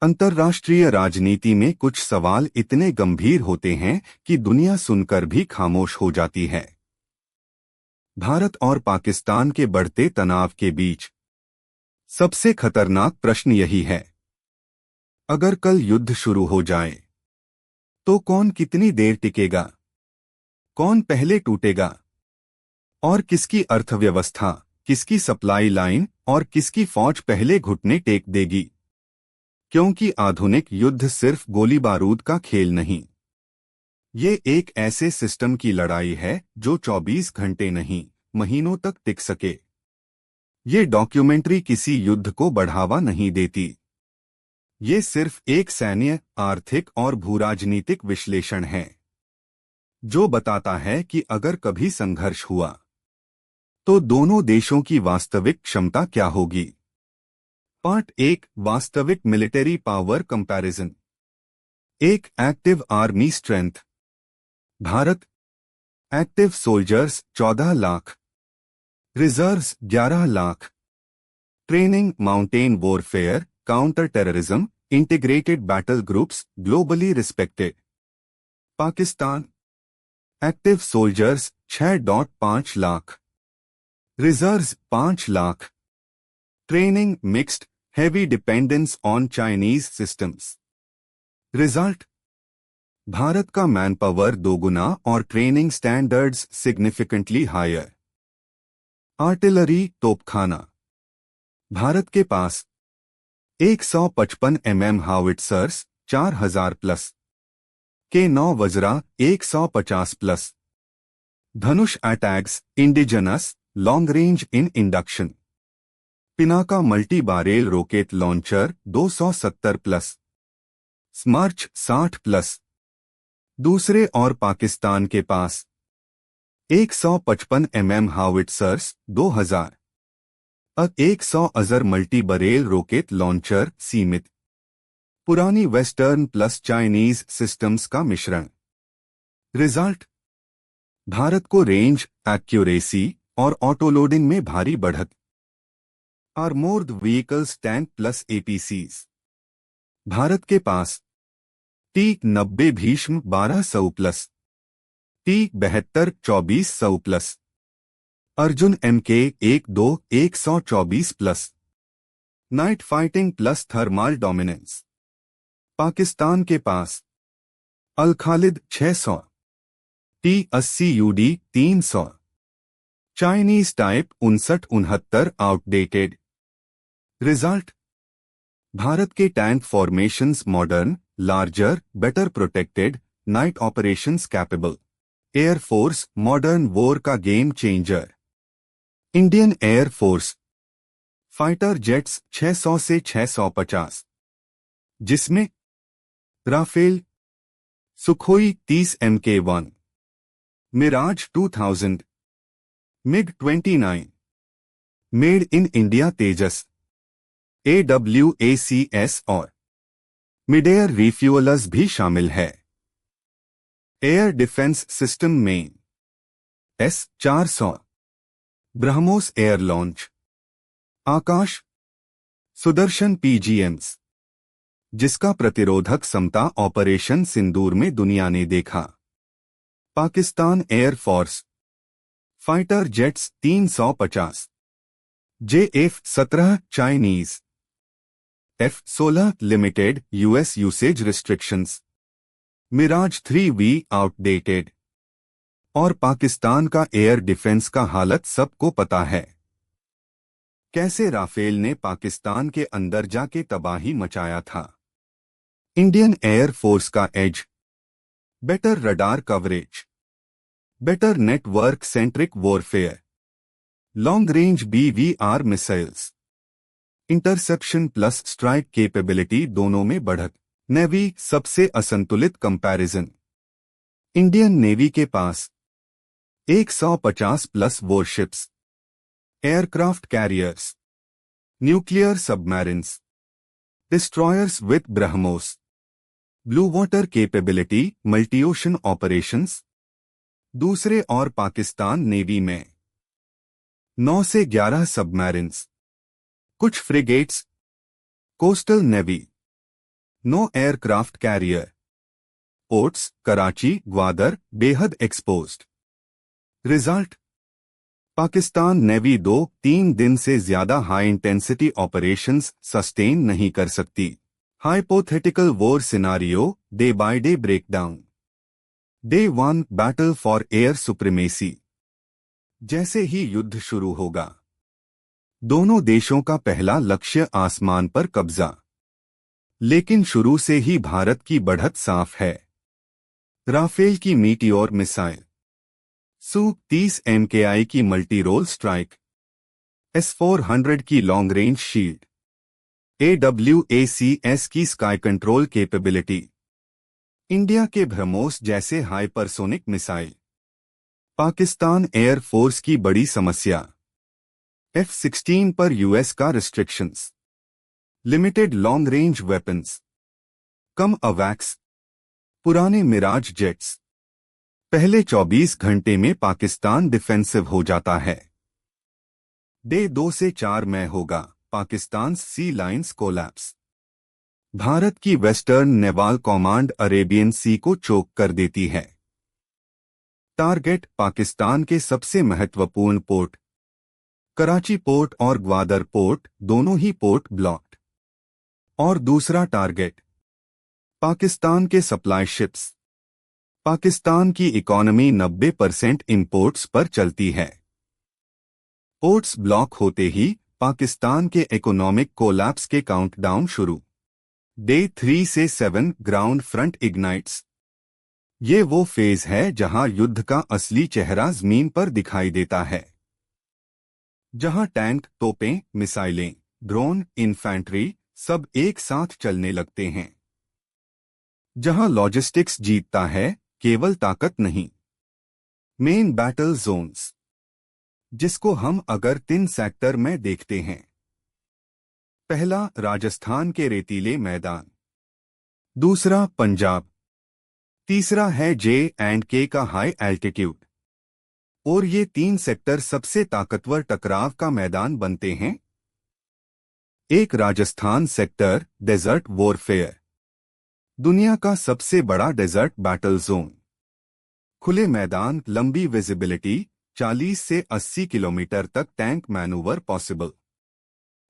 अंतर्राष्ट्रीय राजनीति में कुछ सवाल इतने गंभीर होते हैं कि दुनिया सुनकर भी खामोश हो जाती है। भारत और पाकिस्तान के बढ़ते तनाव के बीच सबसे खतरनाक प्रश्न यही है, अगर कल युद्ध शुरू हो जाए तो कौन कितनी देर टिकेगा, कौन पहले टूटेगा और किसकी अर्थव्यवस्था, किसकी सप्लाई लाइन और किसकी फौज पहले घुटने टेक देगी। क्योंकि आधुनिक युद्ध सिर्फ गोली बारूद का खेल नहीं, ये एक ऐसे सिस्टम की लड़ाई है जो 24 घंटे नहीं, महीनों तक टिक सके। ये डॉक्यूमेंट्री किसी युद्ध को बढ़ावा नहीं देती, ये सिर्फ एक सैन्य, आर्थिक और भूराजनीतिक विश्लेषण है जो बताता है कि अगर कभी संघर्ष हुआ तो दोनों देशों की वास्तविक क्षमता क्या होगी। पार्ट 1, वास्तविक मिलिट्री पावर कंपैरिजन। एक, एक्टिव आर्मी स्ट्रेंथ। भारत, active soldiers 14 lakh, reserves 11 lakh, training mountain warfare, counter terrorism, integrated battle groups, globally respected. Pakistan, active soldiers 6.5 lakh, reserves 5 lakh, training mixed, heavy dependence on Chinese systems. Result, भारत का man power 2 गुना और training standards significantly higher. Artillery, तोपखाना, भारत के पास 155 howitzers 4000 plus, K9 Vajra 150 plus, Dhanush attacks, indigenous, long range in induction, Pinaka multi barrel rocket launcher 270 plus, Smerch 60 plus. दूसरे और पाकिस्तान के पास 155 हाउइट्जर्स 2000, 100 अजर मल्टी बरेल रॉकेट लॉन्चर सीमित, पुरानी वेस्टर्न प्लस चाइनीज सिस्टम्स का मिश्रण। रिजल्ट, भारत को रेंज, एक्यूरेसी और ऑटोलोडिंग में भारी बढ़त। Armoured vehicles, tank plus APCs, भारत के पास T-90 Bhishma 1200 plus, T-72 2400 plus, Arjun MK-12 124 plus, night fighting plus thermal dominance. Pakistan के पास Al Khalid 600, T-80 UD 300, Chinese type 5969 outdated. Result, भारत के tank formations modern, larger, better protected, night operations capable. Air force, modern war का game changer. Indian air force, fighter jets 600 से 650, जिसमें Rafale, Sukhoi 30 MK-1, Mirage 2000, MiG-29, made in India Tejas, AWACS और mid air refuellers भी शामिल है। Air defence system में S-400, BrahMos air launch, Akash, Sudarshan PGMs, जिसका प्रतिरोधक क्षमता ऑपरेशन सिंदूर में दुनिया ने देखा। Pakistan air force, fighter jets 350, JF-17 Chinese, F-16 limited, US usage restrictions, Mirage 3V outdated. और पाकिस्तान का एयर डिफेंस का हालत सबको पता है, कैसे राफेल ने पाकिस्तान के अंदर जाके तबाही मचाया था। इंडियन एयर फोर्स का edge, better radar coverage, better network centric warfare, long range BVR missiles, interception plus strike capability दोनों में बढ़त। नेवी, सबसे असंतुलित कंपैरिजन। इंडियन नेवी के पास 150 plus warships, aircraft carriers, nuclear submarines, destroyers with BrahMos, blue water capability, multi ocean operations. दूसरे और Pakistan navy में 9 से 11 सबमरीन्स, कुछ frigates, coastal navy, no aircraft carrier. Ports Karachi, Gwadar बेहद एक्सपोज्ड। रिजल्ट, पाकिस्तान नेवी 2-3 दिन से ज्यादा हाई इंटेंसिटी ऑपरेशंस सस्टेन नहीं कर सकती। Hypothetical war scenario, day by day breakdown. Day 1 battle for air supremacy. जैसे ही युद्ध शुरू होगा, दोनों देशों का पहला लक्ष्य आसमान पर कब्जा। लेकिन शुरू से ही भारत की बढ़त साफ है। राफेल की मीटियोर मिसाइल, Su-30 MKI की मल्टी रोल स्ट्राइक, S-400 की लॉन्ग रेंज शील्ड, AWACS की स्काई कंट्रोल कैपेबिलिटी, इंडिया के ब्रह्मोस जैसे hypersonic missile. Pakistan air force की बड़ी समस्या, F-16 पर यूएस का restrictions, limited long range weapons, कम अवैक्स, पुराने मिराज जेट्स। पहले 24 घंटे में पाकिस्तान डिफेंसिव हो जाता है। डे 2 से 4 में होगा पाकिस्तान सी लाइन्स कोलैप्स। भारत की वेस्टर्न नेवाल कमांड अरेबियन सी को चोक कर देती है। टारगेट पाकिस्तान के सबसे महत्वपूर्ण पोर्ट, कराची पोर्ट और ग्वादर पोर्ट, दोनों ही पोर्ट ब्लॉक्ड। और दूसरा टारगेट पाकिस्तान के सप्लाई शिप्स। पाकिस्तान की इकोनॉमी 90% इंपोर्ट्स पर चलती है। पोर्ट्स ब्लॉक होते ही पाकिस्तान के इकोनॉमिक कोलैप्स के काउंटडाउन शुरू। डे 3 से 7 ग्राउंड फ्रंट इग्नाइट्स। ये वो फेज है जहां युद्ध का असली चेहरा जमीन पर दिखाई देता है, जहां टैंक, तोपें, मिसाइलें, ड्रोन, इन्फैंट्री सब एक साथ चलने लगते हैं, जहां लॉजिस्टिक्स जीतता है, केवल ताकत नहीं। मेन बैटल जोन्स, जिसको हम अगर 3 सेक्टर में देखते हैं। पहला राजस्थान के रेतीले मैदान, दूसरा पंजाब, तीसरा है J&K का हाई एल्टीट्यूड। और ये 3 सेक्टर सबसे ताकतवर टकराव का मैदान बनते हैं। एक राजस्थान सेक्टर, डेजर्ट वॉरफेयर, दुनिया का सबसे बड़ा डेजर्ट बैटल जोन। खुले मैदान, लंबी विजिबिलिटी, 40 से 80 किलोमीटर तक टैंक मैनूवर पॉसिबल।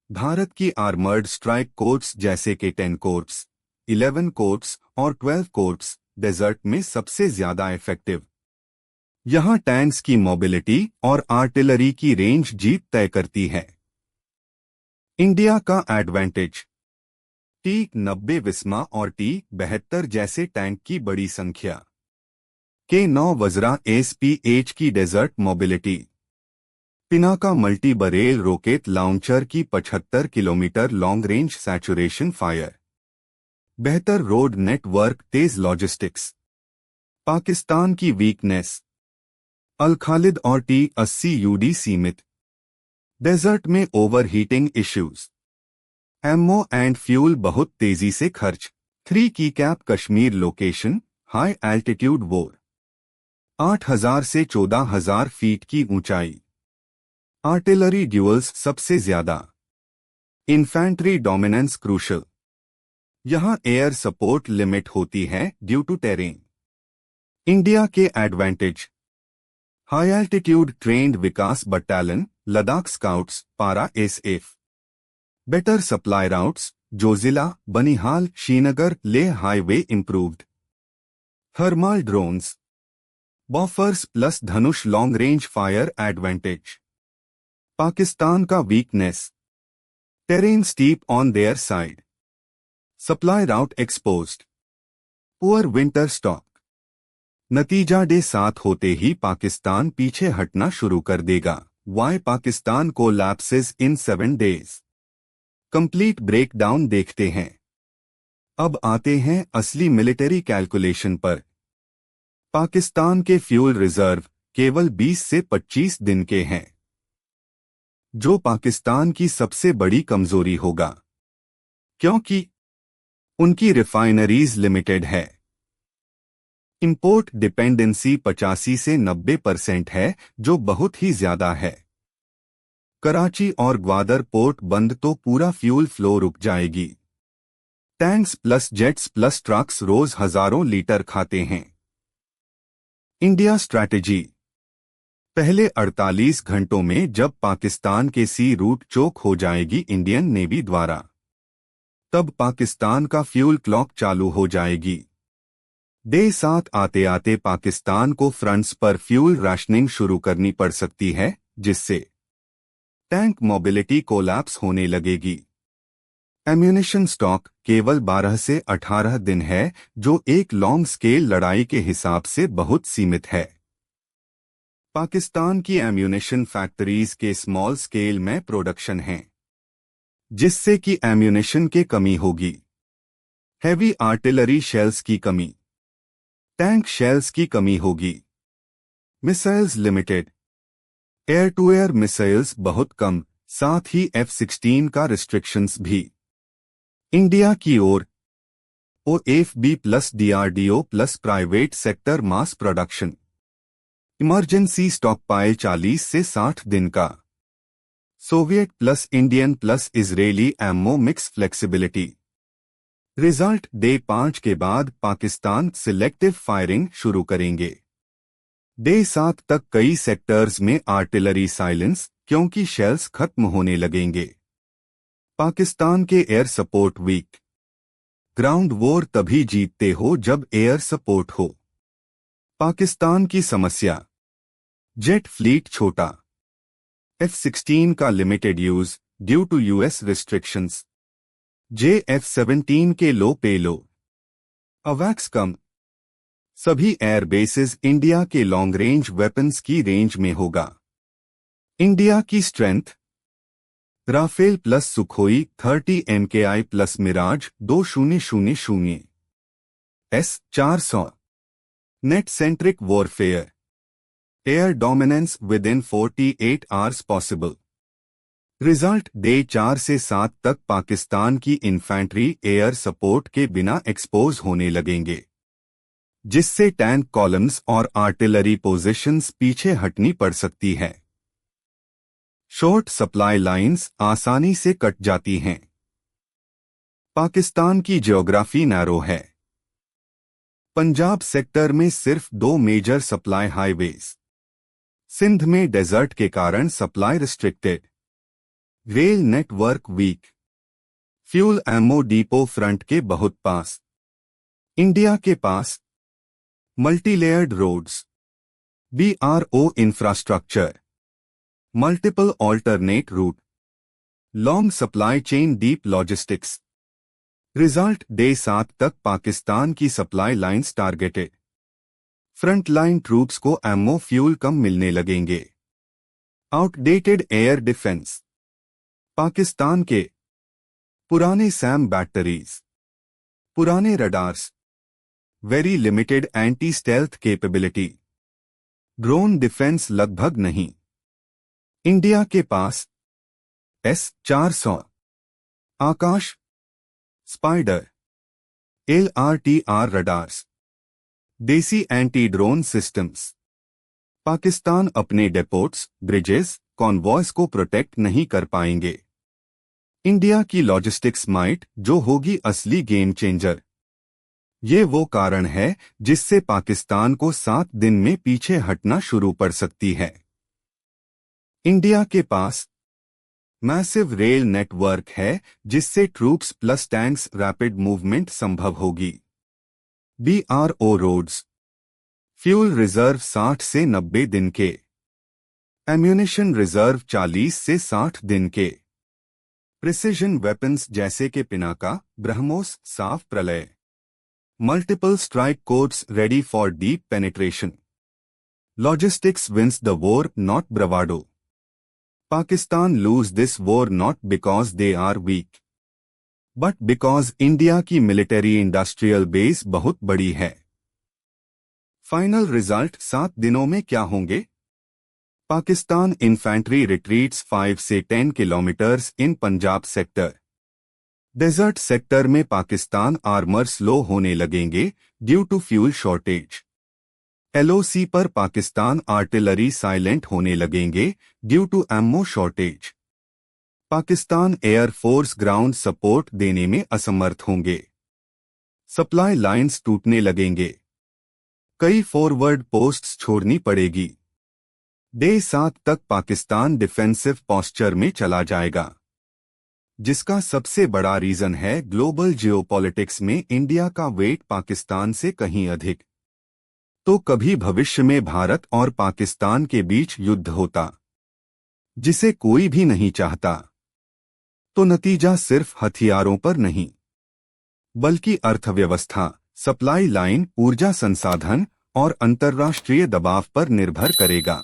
भारत की आर्मर्ड स्ट्राइक कोर्ट्स जैसे कि 10 कोर्ट्स, 11 कोर्ट्स और 12 कोर्ट्स डेजर्ट में सबसे ज्यादा इफेक्टिव। यहां टैंक्स की मोबिलिटी और आर्टिलरी की रेंज जीत तय करती है। इंडिया का एडवांटेज, T-90 विस्मा और T-72 जैसे टैंक की बड़ी संख्या, K-9 वज्रा SPH की desert mobility, Pinaka multi barrel rocket launcher की 75 kilometre long range saturation fire, बेहतर रोड नेटवर्क, तेज लॉजिस्टिक्स। पाकिस्तान की वीकनेस, अल खालिद और T-80 यूडी सीमित, डेजर्ट में overheating issues, ammo and fuel बहुत तेजी से खर्च। 3 की कैप Kashmir location, high altitude war, 8000 से 14000 फीट की ऊंचाई, आर्टिलरी ड्यूअल्स सबसे ज्यादा, इन्फैंट्री डोमिनेंस क्रूशल, यहां एयर सपोर्ट लिमिट होती है ड्यू टू टेरेन। इंडिया के advantage, high altitude trained Vikas battalion, Ladakh scouts, Para SF, better supply routes, Zojila, Banihal, Srinagar, Leh highway improved, thermal drones, Bofors plus Dhanush long range fire advantage. Pakistan का weakness, terrain steep on their side, supply route exposed, poor winter stock. नतीजा day 7 होते ही पाकिस्तान पीछे हटना शुरू कर देगा। Y Pakistan को lapses इन 7 days. Complete breakdown देखते हैं। अब आते हैं असली मिलिट्री कैलकुलेशन पर। पाकिस्तान के फ्यूल रिजर्व केवल 20 से 25 दिन के हैं, जो पाकिस्तान की सबसे बड़ी कमजोरी होगा, क्योंकि उनकी रिफाइनरीज लिमिटेड है। इंपोर्ट डिपेंडेंसी 85 से 90% है, जो बहुत ही ज्यादा है। कराची और ग्वादर पोर्ट बंद तो पूरा फ्यूल फ्लो रुक जाएगी। Tanks plus jets plus trucks रोज हजारों लीटर खाते हैं। India strategy. पहले 48 घंटों में जब पाकिस्तान के सी रूट चोक हो जाएगी इंडियन नेवी द्वारा, तब पाकिस्तान का फ्यूल क्लॉक चालू हो जाएगी। डे 7 आते आते पाकिस्तान को फ्रंट्स पर फ्यूल राशनिंग शुरू करनी पड़ सकती है, जिससे टैंक मोबिलिटी कोलैप्स होने लगेगी। एम्यूनिशन स्टॉक केवल 12 से 18 दिन है, जो एक लॉन्ग स्केल लड़ाई के हिसाब से बहुत सीमित है। पाकिस्तान की एम्यूनिशन फैक्ट्रीज के स्मॉल स्केल में प्रोडक्शन है, जिससे कि एम्यूनिशन की कमी होगी। हैवी आर्टिलरी शेल्स की कमी, टैंक शेल्स की कमी होगी। Missiles limited, air to air missiles बहुत कम, साथ ही F-16 का रिस्ट्रिक्शंस भी। इंडिया की ओर OFB plus DRDO plus private sector mass production. Emergency stockpile 40 से 60 दिन का। Soviet plus Indian plus Israeli ammo mix flexibility. Result day 5 के बाद पाकिस्तान सिलेक्टिव फायरिंग शुरू करेंगे। डे 7 तक कई सेक्टर्स में आर्टिलरी साइलेंस, क्योंकि शेल्स खत्म होने लगेंगे। पाकिस्तान के air support weak. Ground war तभी जीतते हो जब एयर सपोर्ट हो। पाकिस्तान की समस्या, जेट फ्लीट छोटा, F-16 का limited use due to US restrictions, F-17 के लो पेलो, अवैक्स कम। सभी एयर बेसेस इंडिया के लॉन्ग रेंज वेपन्स की रेंज में होगा। इंडिया की strength, Rafale plus Sukhoi 30 MKI plus Mirage 2000 S-400। Net centric warfare, air dominance within 48 hours possible. Result day 4 से 7 तक पाकिस्तान की इन्फैंट्री एयर सपोर्ट के बिना एक्सपोज होने लगेंगे, जिससे टैंक कॉलम्स और आर्टिलरी पोजीशंस पीछे हटनी पड़ सकती है। शॉर्ट सप्लाई लाइंस आसानी से कट जाती हैं। पाकिस्तान की ज्योग्राफी नैरो है। पंजाब सेक्टर में सिर्फ 2 मेजर सप्लाई हाईवेज। सिंध में डेजर्ट के कारण supply restricted. Rail network weak. Fuel ammo depot front के बहुत पास। इंडिया के पास multilayered roads, BRO infrastructure, multiple alternate route, long supply chain, deep logistics. Result day 7 तक पाकिस्तान की supply lines targeted. Front line troops को एमओ फ्यूल कम मिलने लगेंगे। Outdated air defence. पाकिस्तान के पुराने सैम बैटरीज, पुराने radars, very limited anti stealth capability, drone defence लगभग नहीं। इंडिया के पास S-400, आकाश, स्पाइडर, LRTR रडार्स, देसी एंटी ड्रोन सिस्टम्स। पाकिस्तान अपने डेपोट्स, ब्रिजेस, कॉन्वॉयज को प्रोटेक्ट नहीं कर पाएंगे। इंडिया की लॉजिस्टिक्स माइट जो होगी असली गेम चेंजर। ये वो कारण है जिससे पाकिस्तान को 7 दिन में पीछे हटना शुरू पड़ सकती है। इंडिया के पास मैसिव रेल नेटवर्क है, जिससे troops plus tanks rapid movement संभव होगी। BRO रोड्स, फ्यूल रिजर्व 60 से 90 दिन के, एम्यूनिशन रिजर्व 40 से 60 दिन के, प्रिसिजन वेपन्स जैसे कि पिनाका, ब्रह्मोस, साफ Pralay, multiple strike codes ready for deep penetration. Logistics wins the war, not bravado. Pakistan lose this war not because they are weak, but because India की मिलिट्री इंडस्ट्रियल बेस बहुत बड़ी है। फाइनल रिजल्ट 7 दिनों में क्या होंगे? पाकिस्तान इन्फैंट्री रिट्रीट्स 5 से 10 kilometres in Punjab sector. Desert sector में पाकिस्तान आर्मर स्लो होने लगेंगे due to fuel shortage. LOC पर पाकिस्तान आर्टिलरी साइलेंट होने लगेंगे due to ammo shortage. Pakistan air force ground support देने में असमर्थ होंगे। सप्लाई लाइंस टूटने लगेंगे। कई फॉरवर्ड पोस्ट्स छोड़नी पड़ेगी। डे 7 तक पाकिस्तान डिफेंसिव पोस्चर में चला जाएगा, जिसका सबसे बड़ा रीजन है ग्लोबल जियोपॉलिटिक्स में इंडिया का वेट पाकिस्तान से कहीं अधिक। तो कभी भविष्य में भारत और पाकिस्तान के बीच युद्ध होता, जिसे कोई भी नहीं चाहता, तो नतीजा सिर्फ हथियारों पर नहीं बल्कि अर्थव्यवस्था, सप्लाई लाइन, ऊर्जा संसाधन और अंतर्राष्ट्रीय दबाव पर निर्भर करेगा।